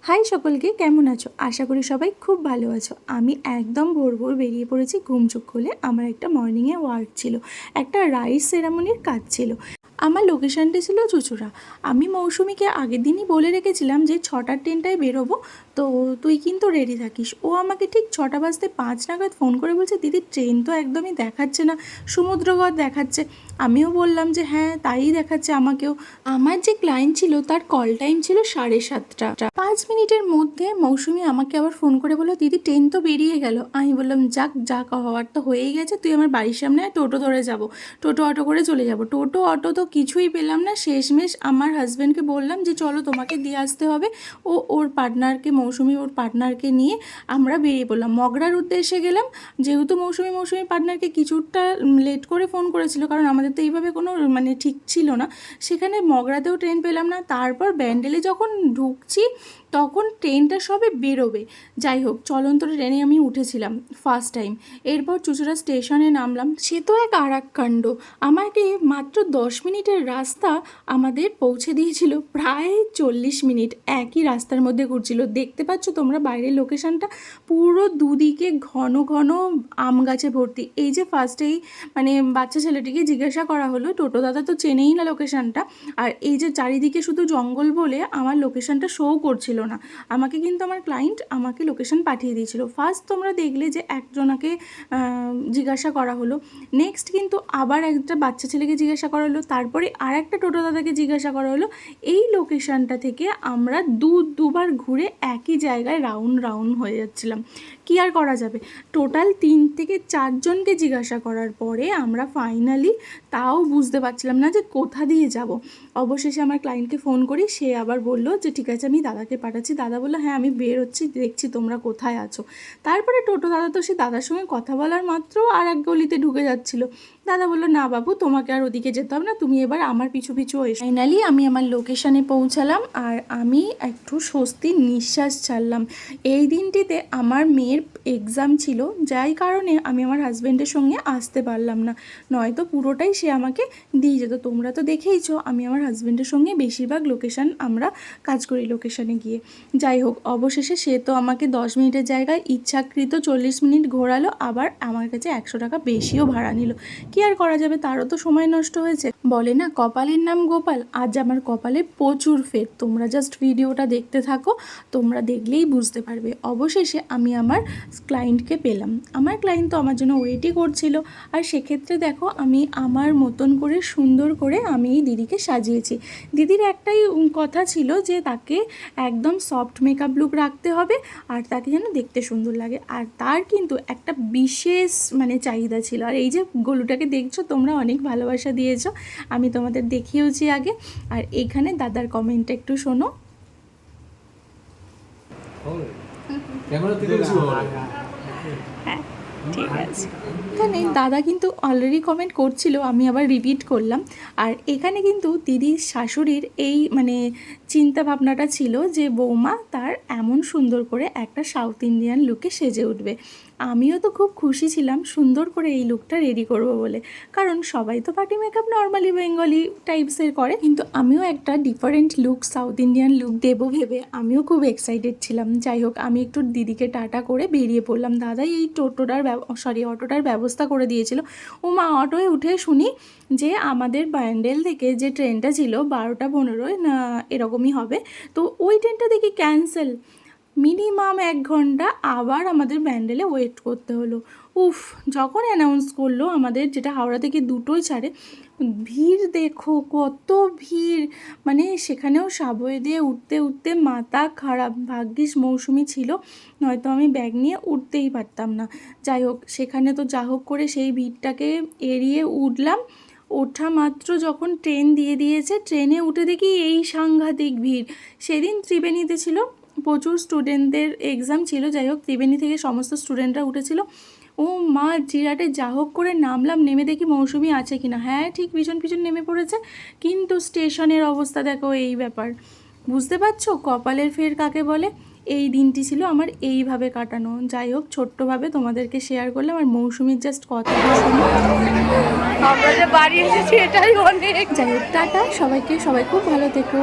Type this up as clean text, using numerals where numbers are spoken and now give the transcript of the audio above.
High সকলকে, কেমন আছো? আশা করি সবাই খুব ভালো আছো। আমি একদম ভোর ভোর বেরিয়ে পড়েছি ঘুম চোখ খুলে। আমার একটা মর্নিংয়ে ওয়ার্ক ছিল, একটা রাইস সেরামনির কাজ ছিল। আমার লোকেশানটি ছিল চুঁচুড়া। আমি মৌসুমিকে আগের দিনই বলে রেখেছিলাম যে 6টার ট্রেনটায় বেরোবো, তো তুই কিন্তু রেডি থাকিস। ও আমাকে ঠিক 6টা বাজতে 5 নাগাদ ফোন করে বলছে, দিদি ট্রেন তো একদমই দেখাচ্ছে না, সমুদ্রগড় দেখাচ্ছে। আমিও বললাম যে হ্যাঁ তাই দেখাচ্ছে আমাকেও। আমার যে ক্লায়েন্ট ছিল তার কল টাইম ছিল 7:30। 5 মিনিটের মধ্যে মৌসুমি আমাকে আবার ফোন করে বললো, দিদি ট্রেন তো বেরিয়ে গেল। আমি বললাম যাক যাক, হওয়ার তো হয়েই গেছে, তুই আমার বাড়ির সামনে টোটো ধরে যাব, টোটো অটো করে চলে যাব। টোটো অটো তো কিছুই পেলাম না। শেষমেশ আমার হাজব্যান্ডকে বললাম যে চলো তোমাকে দিয়ে আসতে হবে। ওর পার্টনারকে, মৌসুমি ওর পার্টনারকে নিয়ে আমরা বেরিয়ে পড়লাম, মগরার উদ্দেশ্যে গেলাম। যেহেতু মৌসুমি পার্টনারকে কিছুটা লেট করে ফোন করেছিল, কারণ আমাদের তো এইভাবে কোনো ঠিক ছিল না। সেখানে মগরাতেও ট্রেন পেলাম না। তারপর ব্যান্ডেলে যখন ঢুকছি তখন ট্রেনটা সবে বেরোবে। যাই হোক, চলন্ত ট্রেনে আমি উঠেছিলাম ফার্স্ট টাইম। এরপর চুঁচুড়া স্টেশনে নামলাম। সে তো এক আর এক কাণ্ড। আমাকে মাত্র 10 মিনিটের রাস্তা আমাদের পৌঁছে দিয়েছিল প্রায় 40 মিনিট একই রাস্তার মধ্যে ঘুরছিল। দেখতে পাচ্ছ তোমরা বাইরের লোকেশানটা, পুরো দুদিকে ঘন ঘন আম গাছে ভর্তি। এই যে ফার্স্টেই বাচ্চা ছেলেটিকে জিজ্ঞাসা করা হলো, টোটো দাদা তো চেনেই না লোকেশানটা, আর এই যে চারিদিকে শুধু জঙ্গল বলে আমার লোকেশানটা শো করছিল না। আমাকে কিন্তু আমার ক্লায়েন্ট আমাকে লোকেশান পাঠিয়ে দিয়েছিল। ফার্স্ট তোমরা দেখলে যে একজনাকে জিজ্ঞাসা করা হলো, নেক্সট কিন্তু আবার একটা বাচ্চা ছেলেকে জিজ্ঞাসা করা হলো, তারপরে আর একটা টোটো দাদাকে জিজ্ঞাসা করা হলো। এই লোকেশানটা থেকে আমরা দুবার ঘুরে একই জায়গায় রাউন্ড হয়ে যাচ্ছিলাম। কি আর করা যাবে, টোটাল 3 থেকে 4 জনকে জিজ্ঞাসা করার পরে আমরা ফাইনালি তাও বুঝতে পারছিলাম না যে কোথা দিয়ে যাব। অবশেষে আমার ক্লায়েন্টকে ফোন করি, সে আবার বললো যে ঠিক আছে আমি দাদাকে পাঠাচ্ছি। দাদা বললো হ্যাঁ আমি বের হচ্ছি, দেখছি তোমরা কোথায় আছো। তারপরে টোটো দাদা তো সে দাদার সঙ্গে কথা বলার মাত্র আর এক গলিতে ঢুকে যাচ্ছিলো। দাদা বললো না বাবু, তোমাকে আর ওদিকে যেতে হবে না, তুমি এবার আমার পিছু পিছু এসো। ফাইনালি আমি আমার লোকেশানে পৌঁছালাম আর আমি একটু স্বস্তির নিঃশ্বাস ছাড়লাম। এই দিনটিতে আমার মেয়ের এক্সাম ছিল, যাই কারণে আমি আমার হাজব্যান্ডের সঙ্গে আসতে পারলাম না, নয়তো পুরোটাই সে আমাকে দিয়ে যেত। তোমরা তো দেখেইছো আমি আমার হাজব্যান্ডের সঙ্গে বেশিরভাগ লোকেশান আমরা কাজ করি লোকেশানে গিয়ে। যাই হোক, অবশেষে সে তো আমাকে 10 মিনিটের জায়গায় ইচ্ছাকৃত 40 মিনিট ঘোরালো, আবার আমার কাছে 100 টাকা বেশিও ভাড়া নিল। কি আর করা যাবে, তারও তো সময় নষ্ট হয়েছে। বলে না কপালের নাম গোপাল, আজ আমার কপালে প্রচুর ফের। তোমরা জাস্ট ভিডিওটা দেখতে থাকো, তোমরা দেখলেই বুঝতে পারবে। অবশেষে আমি আমার ক্লায়েন্টকে পেলাম। আমার ক্লায়েন্ট তো আমার জন্য ওয়েটই করছিল। আর সেক্ষেত্রে দেখো আমি আমার মতন করে সুন্দর করে আমি এই দিদিকে সাজিয়েছি। দিদির একটাই কথা ছিল যে তাকে একদম সফট মেকআপ লুক রাখতে হবে আর তাকে যেন দেখতে সুন্দর লাগে। আর তার কিন্তু একটা বিশেষ চাহিদা ছিল। আর এই যে গলুটাকে দেখছো তোমরা, অনেক ভালোবাসা দিয়েছো, আমি তোমাদের দেখিয়েওছি আগে। আর এখানে দাদার কমেন্টটা একটু শোনো। হ্যাঁ ঠিক আছে। এখানে দাদা কিন্তু অলরেডি কমেন্ট করছিল, আমি আবার রিপিট করলাম। আর এখানে কিন্তু দিদির শাশুড়ির এই চিন্তা ভাবনাটা ছিল যে বৌমা তার এমন সুন্দর করে একটা সাউথ ইন্ডিয়ান লুকে সেজে উঠবে। আমিও তো খুব খুশি ছিলাম সুন্দর করে এই লুকটা রেডি করব বলে, কারণ সবাই তো পার্টি মেকআপ নর্মালি বেঙ্গলি টাইপসের করে, কিন্তু আমিও একটা different look, south Indian look দেবো ভেবে আমিও খুব এক্সাইটেড ছিলাম। যাই হোক, আমি একটু দিদিকে টাটা করে বেরিয়ে পড়লাম। দাদাই এই অটোটার ব্যবস্থা করে দিয়েছিল। ও মা, অটোয় উঠে শুনি যে আমাদের ব্যান্ডেল থেকে যে ট্রেনটা ছিল 12টা 15 না এরকমই হবে, তো ওই ট্রেনটা দেখি ক্যান্সেল। মিনিমাম 1 ঘন্টা আবার আমাদের ব্যান্ডেলে ওয়েট করতে হলো। উফ, যখন অ্যানাউন্স করলো আমাদের, যেটা হাওড়া থেকে দুটোই ছাড়ে, ভিড় দেখো কত ভিড়। সেখানেও সাবওয়ে দিয়ে উঠতে মাথা খারাপ। ভাগ্যিস মৌসুমি ছিল, নয়তো আমি ব্যাগ নিয়ে উঠতেই পারতাম না। যাই হোক, সেখানে তো যা হোক করে সেই ভিড়টাকে এড়িয়ে উঠলাম। ওঠা মাত্র যখন ট্রেন দিয়ে দিয়েছে, ট্রেনে উঠে দেখি এই সাংঘাতিক ভিড়। সেদিন ত্রিবেণীতে ছিল, প্রচুর স্টুডেন্টদের এক্সাম ছিল। যাই হোক, ত্রিবেণী থেকে সমস্ত স্টুডেন্টরা উঠেছিল। ও মা, জিরাটে যা হোক করে নামলাম, নেমে দেখি মৌসুমি আছে কিনা। হ্যাঁ ঠিক পিছন নেমে পড়েছে, কিন্তু স্টেশনের অবস্থা দেখো, এই ব্যাপার। বুঝতে পারছো কপালের ফের কাকে বলে। এই দিনটি ছিল আমার এইভাবে কাটানো। যাই হোক, ছোট্টভাবে তোমাদেরকে শেয়ার করলাম। আর মৌসুমির জাস্ট কথা শুনো, আমরা যে বাড়ি এসেছি এটাই অনেক। যাই হোক, টাটা সবাইকে, সবাই খুব ভালো থেকো।